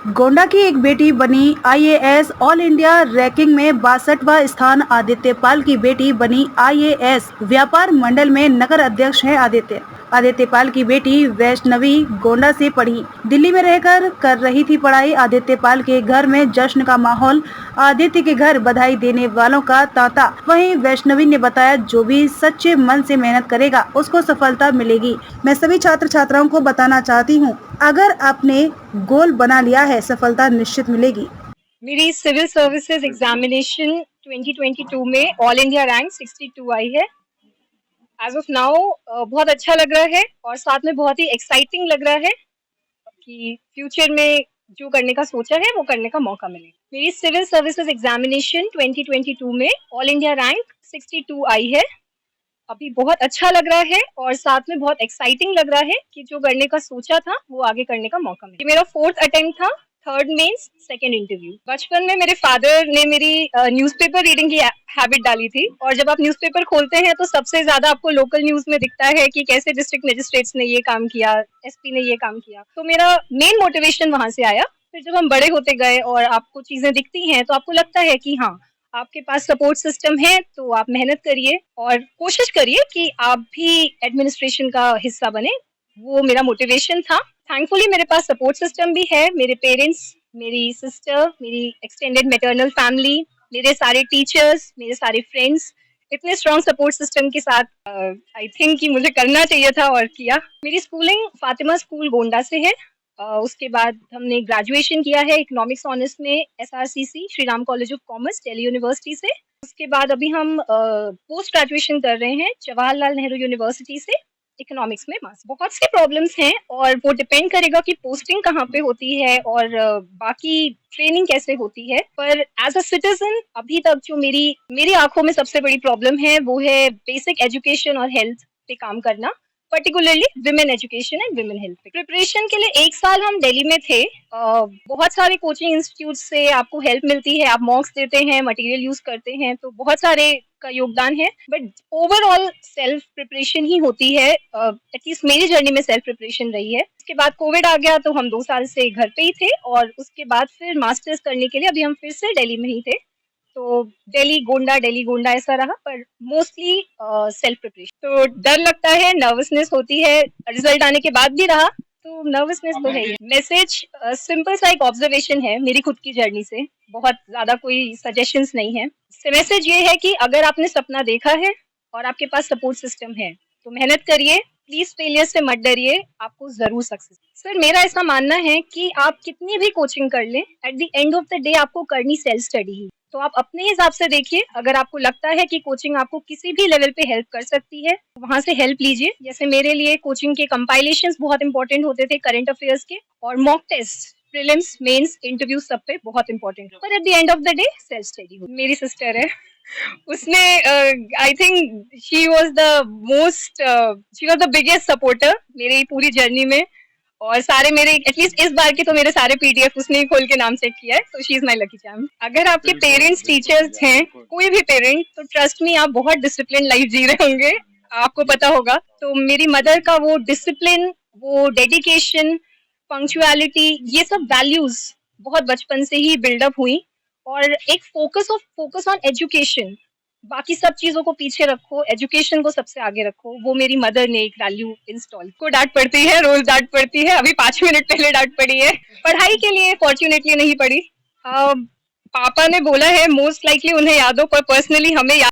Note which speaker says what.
Speaker 1: गोंडा की एक बेटी बनी आईएएस। ऑल इंडिया रैंकिंग में 62वां स्थान। आदित्य पाल की बेटी बनी आईएएस। व्यापार मंडल में नगर अध्यक्ष है आदित्य पाल की बेटी वैष्णवी गोंडा से पढ़ी। दिल्ली में रहकर कर रही थी पढ़ाई। आदित्य पाल के घर में जश्न का माहौल। आदित्य के घर बधाई देने वालों का तांता। वहीं वैष्णवी ने बताया, जो भी सच्चे मन से मेहनत करेगा उसको सफलता मिलेगी। मैं सभी छात्र छात्राओं को बताना चाहती हूँ, अगर आपने गोल बना लिया है, सफलता निश्चित मिलेगी।
Speaker 2: मेरी सिविल सर्विसेज एग्जामिनेशन 2022 में ऑल इंडिया रैंक 62 आई है। एज ऑफ नाउ बहुत अच्छा लग रहा है और साथ में बहुत ही एक्साइटिंग लग रहा है कि फ्यूचर में जो करने का सोचा है वो करने का मौका मिले। मेरी सिविल सर्विसेज एग्जामिनेशन 2022 में ऑल इंडिया रैंक 62 आई है। अभी बहुत अच्छा लग रहा है और साथ में बहुत एक्साइटिंग लग रहा है कि जो करने का सोचा था वो आगे करने का मौका मिला। मेरा 4th अटेम्प्ट था, 3rd मेंस, 2nd इंटरव्यू। बचपन में मेरे फादर ने मेरी न्यूज़पेपर रीडिंग की हैबिट डाली थी और जब आप न्यूज़पेपर खोलते हैं तो सबसे ज्यादा आपको लोकल न्यूज में दिखता है कि कैसे डिस्ट्रिक्ट मजिस्ट्रेट्स ने ये काम किया, एसपी ने ये काम किया। तो मेरा मेन मोटिवेशन वहां से आया। फिर जब हम बड़े होते गए और आपको चीजें दिखती हैं तो आपको लगता है कि हाँ, आपके पास सपोर्ट सिस्टम है तो आप मेहनत करिए और कोशिश करिए कि आप भी एडमिनिस्ट्रेशन का हिस्सा बने। वो मेरा मोटिवेशन था। थैंकफुली मेरे पास सपोर्ट सिस्टम भी है। मेरे पेरेंट्स, मेरी सिस्टर, मेरी एक्सटेंडेड मैटरनल फैमिली, मेरे सारे टीचर्स, मेरे सारे फ्रेंड्स, इतने स्ट्रॉन्ग सपोर्ट सिस्टम के साथ आई थिंक कि मुझे करना चाहिए था और किया। मेरी स्कूलिंग फातिमा स्कूल गोंडा से है। उसके बाद हमने ग्रेजुएशन किया है इकोनॉमिक्स ऑनर्स में SRCC Shri Ram college of commerce Delhi university से। उसके बाद अभी हम पोस्ट ग्रेजुएशन कर रहे हैं जवाहरलाल नेहरू यूनिवर्सिटी से इकोनॉमिक्स में मास्टर। बहुत सी प्रॉब्लम्स हैं और वो डिपेंड करेगा कि पोस्टिंग कहाँ पे होती है और बाकी ट्रेनिंग कैसे होती है। पर एज अ सिटीजन अभी तक जो मेरी आंखों में सबसे बड़ी प्रॉब्लम है वो है बेसिक एजुकेशन और हेल्थ पे काम करना, particularly women education and women health. Preparation के लिए 1 साल हम दिल्ली में थे। बहुत सारे कोचिंग इंस्टीट्यूट से आपको हेल्प मिलती है, आप मॉक्स देते हैं, मटेरियल यूज करते हैं, तो बहुत सारे का योगदान है। बट ओवरऑल सेल्फ प्रिपरेशन ही होती है। एटलीस्ट मेरी जर्नी में सेल्फ प्रिपरेशन रही है। उसके बाद कोविड आ गया तो हम 2 साल से घर पे ही थे और उसके बाद फिर मास्टर्स करने के लिए अभी हम फिर से दिल्ली में ही थे। तो दिल्ली गोंडा ऐसा रहा, पर मोस्टली सेल्फ प्रिपरेशन। तो डर लगता है, नर्वसनेस होती है, रिजल्ट आने के बाद भी रहा तो नर्वसनेस तो है ही। मैसेज सिंपल सा एक ऑब्जर्वेशन है मेरी खुद की जर्नी से, बहुत ज्यादा कोई सजेशंस नहीं है। मैसेज ये है कि अगर आपने सपना देखा है और आपके पास सपोर्ट सिस्टम है तो मेहनत करिए, प्लीज फेलियर से मत डरिए, आपको जरूर सक्सेस। सर मेरा ऐसा मानना है कि आप कितनी भी कोचिंग कर लें, eight the end of the day आपको करनी सेल्फ स्टडी ही। तो आप अपने हिसाब से देखिए, अगर आपको लगता है कि कोचिंग आपको किसी भी लेवल पे हेल्प कर सकती है वहां से हेल्प लीजिए। जैसे मेरे लिए कोचिंग के कंपाइलेशंस बहुत इंपॉर्टेंट होते थे, करंट अफेयर्स के, और mock test, prelims, mains, interview सब पे बहुत इंपॉर्टेंट। पर at the end of the day self study. मेरी सिस्टर है, उसने I think she was the biggest supporter मेरी पूरी जर्नी में। और सारे मेरे एटलीस्ट इस बार के तो मेरे सारे पीडीएफ उसने ही खोल के नाम चेक किया है। तो she is my lucky charm. अगर आपके पेरेंट्स टीचर्स हैं, कोई भी पेरेंट, तो ट्रस्ट मी आप बहुत डिसिप्लिन लाइफ जी रहे होंगे, आपको पता होगा। तो मेरी मदर का वो डिसिप्लिन, वो डेडिकेशन, पंक्चुअलिटी, ये सब वैल्यूज बहुत बचपन से ही बिल्डअप हुई। और एक फोकस ऑन एजुकेशन, बाकी सब चीजों को पीछे रखो, एजुकेशन को सबसे आगे रखो, वो मेरी मदर ने एक वैल्यू इंस्टॉल। को डांट पड़ती है, रोज डांट पड़ती है, अभी 5 मिनट पहले डांट पड़ी है। पढ़ाई के लिए फॉर्चुनेटली नहीं पड़ी। पापा ने बोला है मोस्ट लाइकली उन्हें याद हो, पर पर्सनली हमें याद